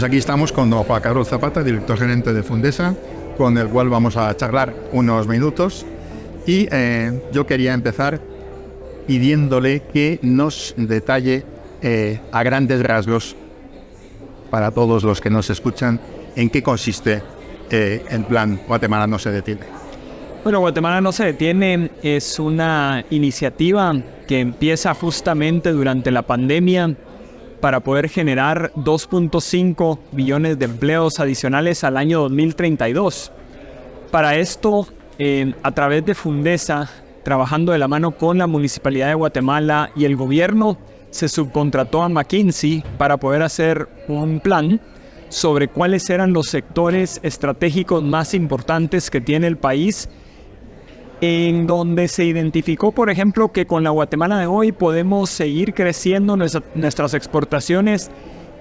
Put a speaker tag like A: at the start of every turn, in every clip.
A: Pues aquí estamos con don Juan Carlos Zapata, director gerente de Fundesa, con el cual vamos a charlar unos minutos. Y yo quería empezar pidiéndole que nos detalle a grandes rasgos, para todos los que nos escuchan, en qué consiste el plan Guatemala no se detiene.
B: Bueno, Guatemala no se detiene es una iniciativa que empieza justamente durante la pandemia para poder generar 2.5 millones de empleos adicionales al año 2032. Para esto, a través de Fundesa, trabajando de la mano con la Municipalidad de Guatemala y el gobierno, se subcontrató a McKinsey para poder hacer un plan sobre cuáles eran los sectores estratégicos más importantes que tiene el país, en donde se identificó, por ejemplo, que con la Guatemala de hoy podemos seguir creciendo nuestras exportaciones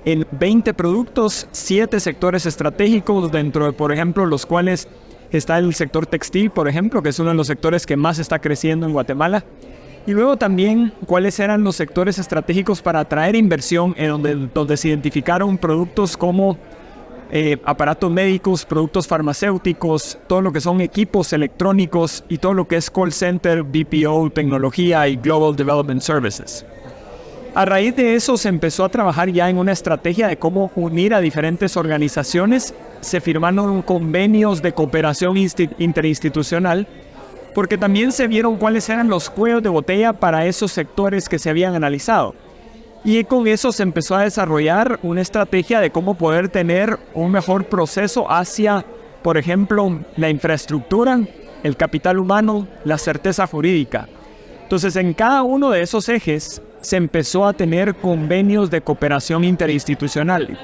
B: en 20 productos, 7 sectores estratégicos, dentro de, por ejemplo, los cuales está el sector textil, por ejemplo, que es uno de los sectores que más está creciendo en Guatemala. Y luego también cuáles eran los sectores estratégicos para atraer inversión, en donde se identificaron productos como aparatos médicos, productos farmacéuticos, todo lo que son equipos electrónicos y todo lo que es call center, BPO, tecnología y Global Development Services. A raíz de eso se empezó a trabajar ya en una estrategia de cómo unir a diferentes organizaciones. Se firmaron convenios de cooperación interinstitucional, porque también se vieron cuáles eran los cuellos de botella para esos sectores que se habían analizado. Y con eso se empezó a desarrollar una estrategia de cómo poder tener un mejor proceso hacia, por ejemplo, la infraestructura, el capital humano, la certeza jurídica. Entonces, en cada uno de esos ejes se empezó a tener convenios de cooperación interinstitucional.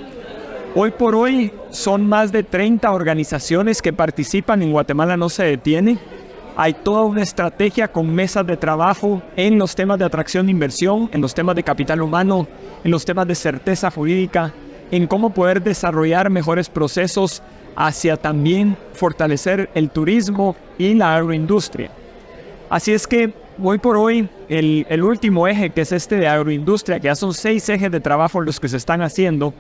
B: Hoy por hoy son más de 30 organizaciones que participan en Guatemala no se detiene. Hay toda una estrategia con mesas de trabajo en los temas de atracción de inversión, en los temas de capital humano, en los temas de certeza jurídica, en cómo poder desarrollar mejores procesos hacia también fortalecer el turismo y la agroindustria. Así es que hoy por hoy el último eje, que es este de agroindustria, que ya son 6 ejes de trabajo los que se están haciendo,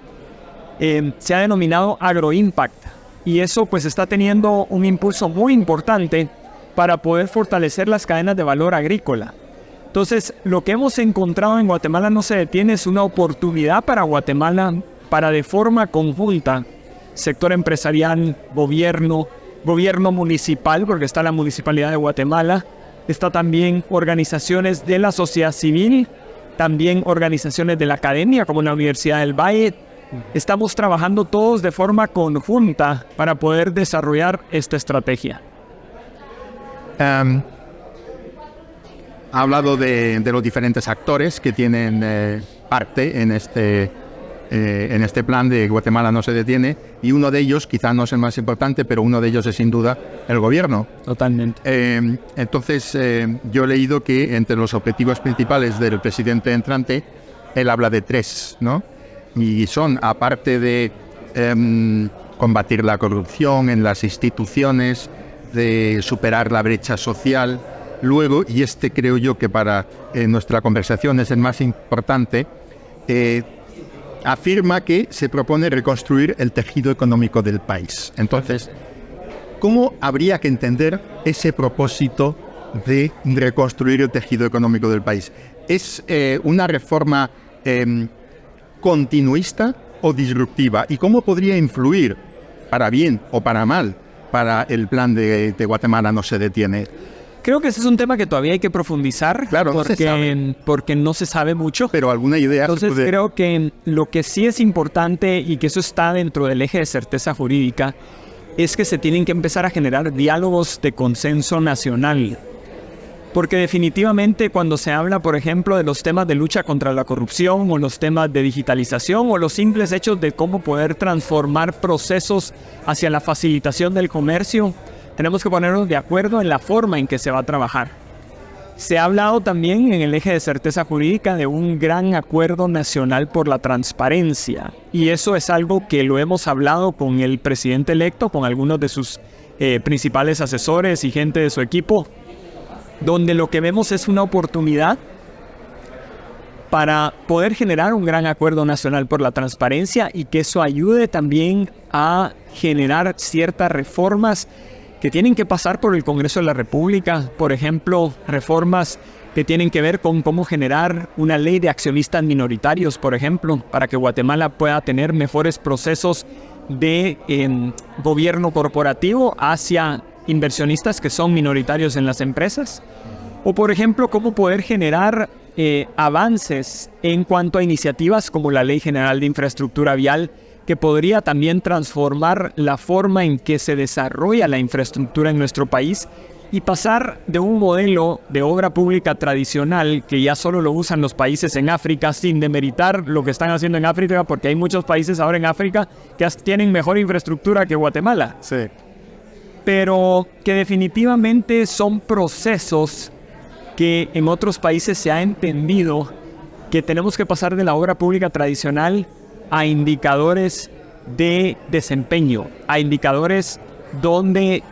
B: se ha denominado AgroImpact. Y eso pues está teniendo un impulso muy importante para poder fortalecer las cadenas de valor agrícola. Entonces, lo que hemos encontrado en Guatemala no se detiene es una oportunidad para Guatemala para de forma conjunta, sector empresarial, gobierno municipal, porque está la Municipalidad de Guatemala, está también organizaciones de la sociedad civil, también organizaciones de la academia como la Universidad del Valle. Estamos trabajando todos de forma conjunta para poder desarrollar esta estrategia.
A: Ha hablado de los diferentes actores que tienen parte en este plan de Guatemala no se detiene, y uno de ellos, quizá no es el más importante, pero uno de ellos es sin duda el gobierno.
B: Totalmente.
A: Entonces, yo he leído que entre los objetivos principales del presidente entrante, él habla de 3, ¿no? Y son, aparte de combatir la corrupción en las instituciones, de superar la brecha social, luego, y este creo yo que para nuestra conversación es el más importante, afirma que se propone reconstruir el tejido económico del país. Entonces, ¿cómo habría que entender ese propósito de reconstruir el tejido económico del país? ¿Es una reforma continuista o disruptiva? ¿Y cómo podría influir, para bien o para mal, para el plan de Guatemala no se detiene?
B: Creo que ese es un tema que todavía hay que profundizar,
A: claro,
B: porque no se sabe mucho.
A: Pero alguna idea.
B: Entonces creo que lo que sí es importante, y que eso está dentro del eje de certeza jurídica, es que se tienen que empezar a generar diálogos de consenso nacional. Porque definitivamente cuando se habla, por ejemplo, de los temas de lucha contra la corrupción, o los temas de digitalización, o los simples hechos de cómo poder transformar procesos hacia la facilitación del comercio, tenemos que ponernos de acuerdo en la forma en que se va a trabajar. Se ha hablado también en el eje de certeza jurídica de un gran acuerdo nacional por la transparencia. Y eso es algo que lo hemos hablado con el presidente electo, con algunos de sus principales asesores y gente de su equipo, donde lo que vemos es una oportunidad para poder generar un gran acuerdo nacional por la transparencia y que eso ayude también a generar ciertas reformas que tienen que pasar por el Congreso de la República. Por ejemplo, reformas que tienen que ver con cómo generar una ley de accionistas minoritarios, por ejemplo, para que Guatemala pueda tener mejores procesos de gobierno corporativo hacia inversionistas que son minoritarios en las empresas. O, por ejemplo, cómo poder generar avances en cuanto a iniciativas como la Ley General de Infraestructura Vial, que podría también transformar la forma en que se desarrolla la infraestructura en nuestro país y pasar de un modelo de obra pública tradicional que ya solo lo usan los países en África, sin demeritar lo que están haciendo en África, porque hay muchos países ahora en África que tienen mejor infraestructura que Guatemala.
A: Sí.
B: Pero que definitivamente son procesos que en otros países se ha entendido que tenemos que pasar de la obra pública tradicional a indicadores de desempeño, a indicadores donde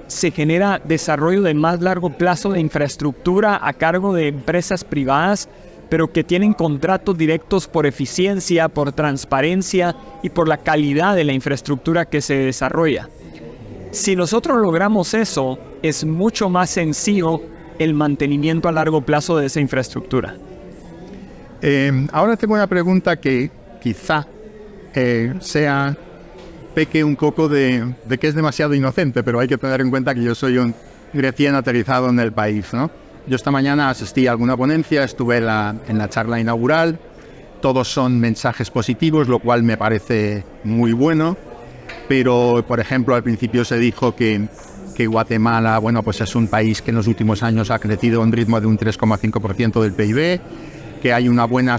B: se genera desarrollo de más largo plazo de infraestructura a cargo de empresas privadas, pero que tienen contratos directos por eficiencia, por transparencia y por la calidad de la infraestructura que se desarrolla. Si nosotros logramos eso, es mucho más sencillo el mantenimiento a largo plazo de esa infraestructura.
A: Ahora tengo una pregunta que quizá peque un poco de que es demasiado inocente, pero hay que tener en cuenta que yo soy un recién aterrizado en el país, ¿no? Yo esta mañana asistí a alguna ponencia, estuve en la charla inaugural, todos son mensajes positivos, lo cual me parece muy bueno, pero, por ejemplo, al principio se dijo que Guatemala, bueno, pues es un país que en los últimos años ha crecido a un ritmo de un 3,5% del PIB, que hay una buena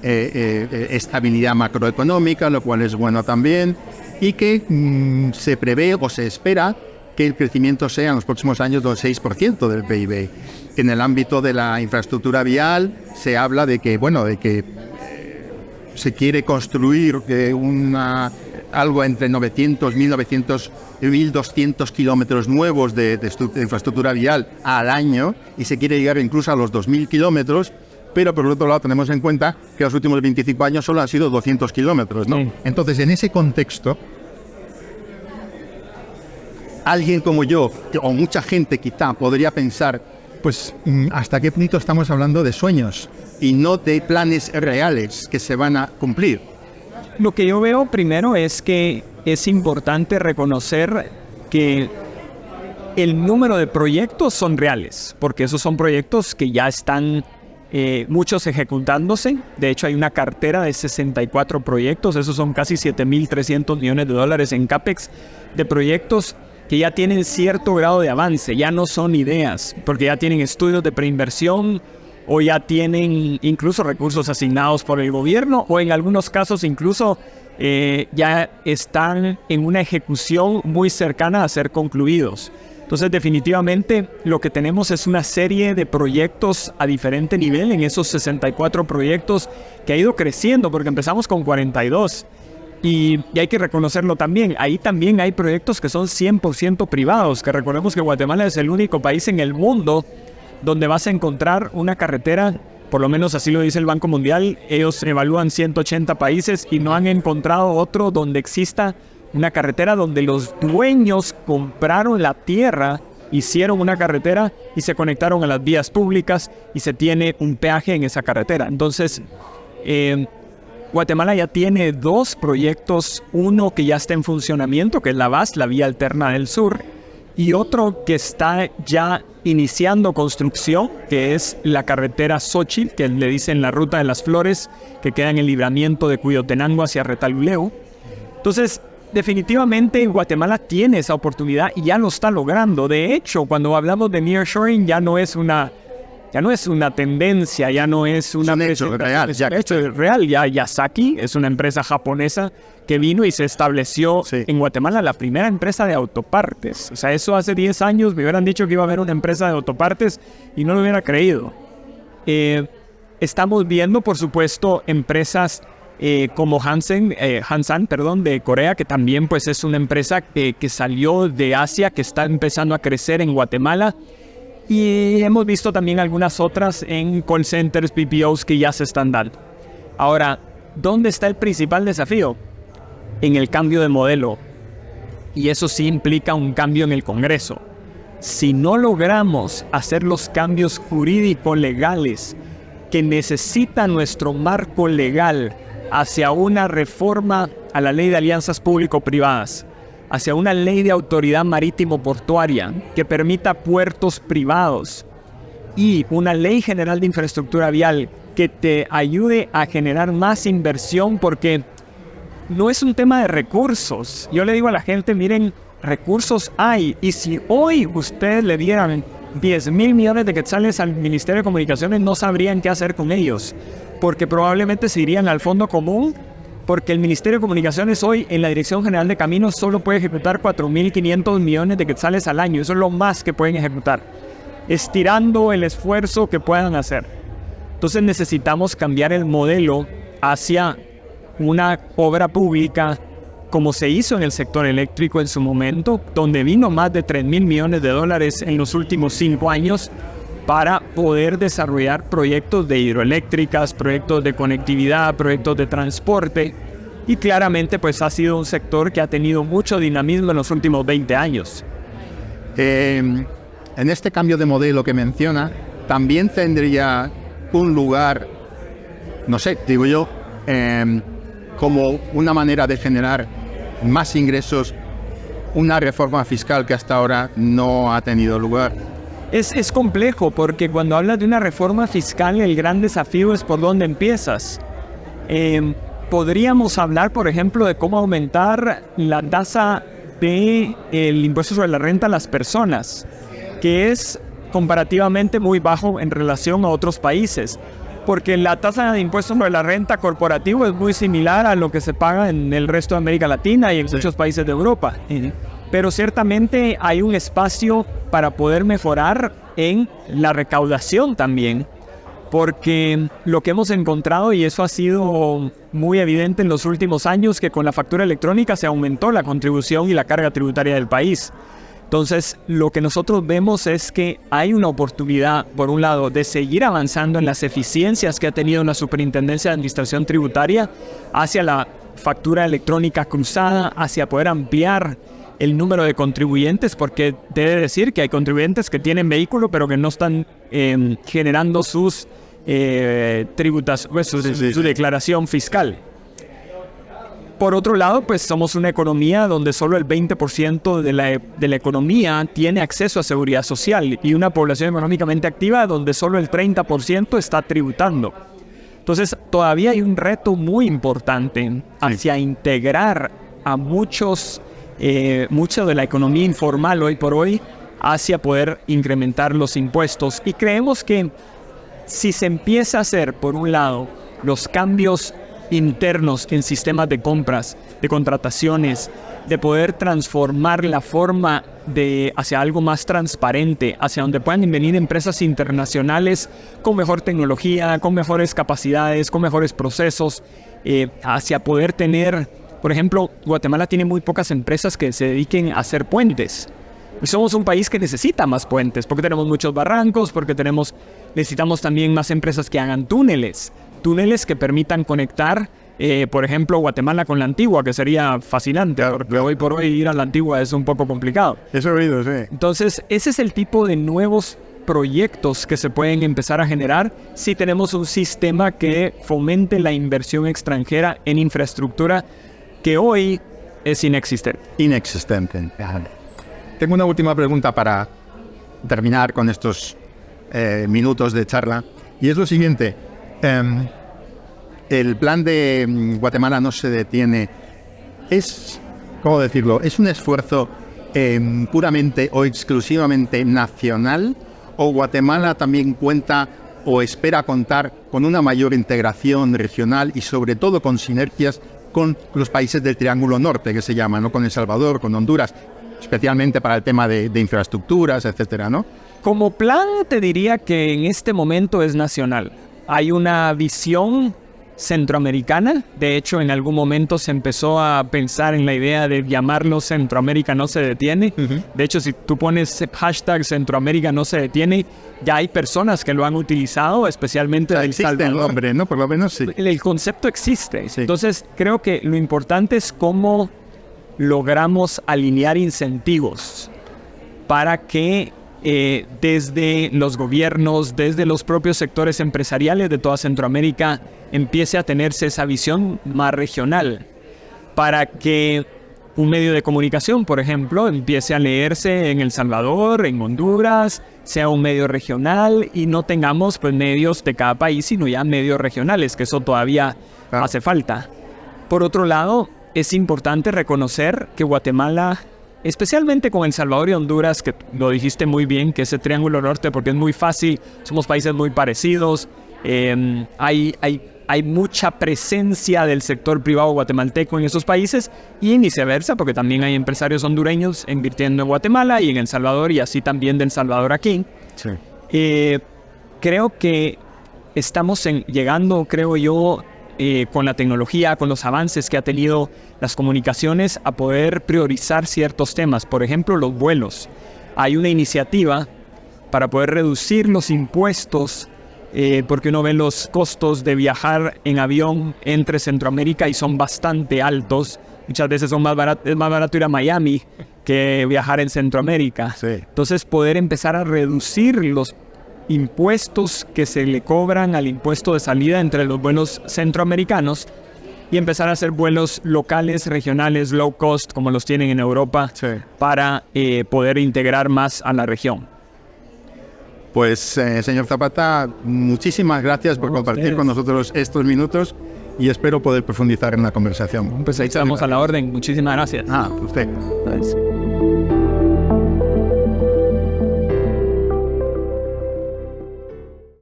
A: estabilidad macroeconómica, lo cual es bueno también, y que se prevé o se espera que el crecimiento sea en los próximos años del 6% del PIB. En el ámbito de la infraestructura vial se habla de que, se quiere construir algo entre 900, 1.900, 1.200 kilómetros nuevos de infraestructura vial al año, y se quiere llegar incluso a los 2.000 kilómetros, pero por otro lado tenemos en cuenta que los últimos 25 años solo han sido 200 kilómetros, ¿no? Sí. Entonces, en ese contexto, alguien como yo, o mucha gente quizá, podría pensar, pues, ¿hasta qué punto estamos hablando de sueños y no de planes reales que se van a cumplir?
B: Lo que yo veo primero es que es importante reconocer que el número de proyectos son reales, porque esos son proyectos que ya están muchos ejecutándose. De hecho, hay una cartera de 64 proyectos, esos son casi 7.300 millones de dólares en CAPEX de proyectos que ya tienen cierto grado de avance, ya no son ideas, porque ya tienen estudios de preinversión o ya tienen incluso recursos asignados por el gobierno, o en algunos casos incluso ya están en una ejecución muy cercana a ser concluidos. Entonces, definitivamente, lo que tenemos es una serie de proyectos a diferente nivel en esos 64 proyectos que ha ido creciendo, porque empezamos con 42. Y hay que reconocerlo también. Ahí también hay proyectos que son 100% privados, que recordemos que Guatemala es el único país en el mundo donde vas a encontrar una carretera, por lo menos así lo dice el Banco Mundial. Ellos evalúan 180 países y no han encontrado otro donde exista una carretera donde los dueños compraron la tierra, hicieron una carretera y se conectaron a las vías públicas y se tiene un peaje en esa carretera. Entonces, Guatemala ya tiene 2 proyectos, uno que ya está en funcionamiento, que es la VAS, la Vía Alterna del Sur, y otro que está ya iniciando construcción, que es la carretera Xochitl, que le dicen la Ruta de las Flores, que queda en el libramiento de Cuyotenango hacia Retaluleu. Entonces, definitivamente Guatemala tiene esa oportunidad y ya lo está logrando. De hecho, cuando hablamos de nearshoring ya no es una tendencia, ya no es una
A: hecho real.
B: Es un hecho real. Ya Yasaki es una empresa japonesa que vino y se estableció en Guatemala, la primera empresa de autopartes. O sea, eso hace 10 años me hubieran dicho que iba a haber una empresa de autopartes y no lo hubiera creído. Estamos viendo, por supuesto, empresas como Hansan, de Corea, que también pues es una empresa que salió de Asia, que está empezando a crecer en Guatemala. Y hemos visto también algunas otras en call centers, BPOs que ya se están dando. Ahora, ¿dónde está el principal desafío? En el cambio de modelo. Y eso sí implica un cambio en el Congreso. Si no logramos hacer los cambios jurídico-legales que necesita nuestro marco legal hacia una reforma a la ley de alianzas público-privadas, hacia una ley de autoridad marítimo-portuaria que permita puertos privados y una ley general de infraestructura vial que te ayude a generar más inversión, porque no es un tema de recursos. Yo le digo a la gente, miren, recursos hay, y si hoy ustedes le dieran 10,000 millones de quetzales al Ministerio de Comunicaciones, no sabrían qué hacer con ellos, porque probablemente se irían al fondo común, porque el Ministerio de Comunicaciones hoy en la Dirección General de Caminos solo puede ejecutar 4,500 millones de quetzales al año. Eso es lo más que pueden ejecutar, estirando el esfuerzo que puedan hacer. Entonces necesitamos cambiar el modelo hacia una obra pública como se hizo en el sector eléctrico en su momento, donde vino más de 3,000 millones de dólares en los últimos 5 años para poder desarrollar proyectos de hidroeléctricas, proyectos de conectividad, proyectos de transporte. Y claramente pues ha sido un sector que ha tenido mucho dinamismo en los últimos 20 años.
A: En este cambio de modelo que menciona, también tendría un lugar, no sé, digo yo, como una manera de generar más ingresos, una reforma fiscal que hasta ahora no ha tenido lugar.
B: Es complejo, porque cuando hablas de una reforma fiscal, el gran desafío es por dónde empiezas. Podríamos hablar, por ejemplo, de cómo aumentar la tasa del impuesto sobre la renta a las personas, que es comparativamente muy bajo en relación a otros países, porque la tasa de impuesto sobre la renta corporativo es muy similar a lo que se paga en el resto de América Latina y en muchos países de Europa. Pero ciertamente hay un espacio para poder mejorar en la recaudación también, porque lo que hemos encontrado, y eso ha sido muy evidente en los últimos años, que con la factura electrónica se aumentó la contribución y la carga tributaria del país. Entonces, lo que nosotros vemos es que hay una oportunidad, por un lado, de seguir avanzando en las eficiencias que ha tenido la Superintendencia de Administración Tributaria hacia la factura electrónica cruzada, hacia poder ampliar el número de contribuyentes, porque debe decir que hay contribuyentes que tienen vehículo pero que no están generando sus tributas, pues, su declaración fiscal. Por otro lado, pues somos una economía donde solo el 20% de la economía tiene acceso a seguridad social, y una población económicamente activa donde solo el 30% está tributando. Entonces, todavía hay un reto muy importante hacia integrar a mucha de la economía informal hoy por hoy hacia poder incrementar los impuestos. Y creemos que si se empieza a hacer, por un lado, los cambios internos en sistemas de compras, de contrataciones, de poder transformar la forma hacia algo más transparente, hacia donde puedan venir empresas internacionales con mejor tecnología, con mejores capacidades, con mejores procesos, hacia poder tener, por ejemplo, Guatemala tiene muy pocas empresas que se dediquen a hacer puentes. Y somos un país que necesita más puentes, porque tenemos muchos barrancos, porque necesitamos también más empresas que hagan túneles que permitan conectar, por ejemplo, Guatemala con la Antigua, que sería fascinante, porque hoy por hoy ir a la Antigua es un poco complicado.
A: Eso he oído, sí.
B: Entonces, ese es el tipo de nuevos proyectos que se pueden empezar a generar si tenemos un sistema que fomente la inversión extranjera en infraestructura que hoy es inexistente.
A: Tengo una última pregunta para terminar con estos minutos de charla, y es lo siguiente. El plan de Guatemala no se detiene. ¿Cómo decirlo? ¿Es un esfuerzo puramente o exclusivamente nacional, o Guatemala también cuenta o espera contar con una mayor integración regional y sobre todo con sinergias con los países del Triángulo Norte, que se llama, ¿no? Con El Salvador, con Honduras, especialmente para el tema de infraestructuras, etcétera, ¿no?
B: Como plan te diría que en este momento es nacional. Hay una visión centroamericana. De hecho, en algún momento se empezó a pensar en la idea de llamarlo Centroamérica no se detiene. De hecho, si tú pones hashtag Centroamérica no se detiene, ya hay personas que lo han utilizado, especialmente del
A: Salvador. El nombre, ¿no? Por lo menos sí.
B: El concepto existe.
A: Sí.
B: Entonces, creo que lo importante es cómo logramos alinear incentivos para que desde los gobiernos, desde los propios sectores empresariales de toda Centroamérica, empiece a tenerse esa visión más regional, para que un medio de comunicación, por ejemplo, empiece a leerse en El Salvador, en Honduras, sea un medio regional y no tengamos pues medios de cada país, sino ya medios regionales, que eso todavía hace falta. Por otro lado, es importante reconocer que Guatemala, especialmente con El Salvador y Honduras, que lo dijiste muy bien, que ese triángulo norte, porque es muy fácil, somos países muy parecidos, hay mucha presencia del sector privado guatemalteco en esos países y viceversa, porque también hay empresarios hondureños invirtiendo en Guatemala y en El Salvador y así también de El Salvador aquí. Sí. Creo que estamos llegando, creo yo, con la tecnología, con los avances que ha tenido las comunicaciones, a poder priorizar ciertos temas. Por ejemplo, los vuelos. Hay una iniciativa para poder reducir los impuestos, porque uno ve los costos de viajar en avión entre Centroamérica y son bastante altos. Muchas veces es más barato ir a Miami que viajar en Centroamérica. Sí. Entonces, poder empezar a reducir los impuestos que se le cobran al impuesto de salida entre los vuelos centroamericanos y empezar a hacer vuelos locales, regionales, low cost, como los tienen en Europa, sí, para poder integrar más a la región.
A: Pues, señor Zapata, muchísimas gracias por compartir con nosotros estos minutos y espero poder profundizar en la conversación.
B: Pues ahí estamos a la orden. Muchísimas gracias.
A: Perfecto.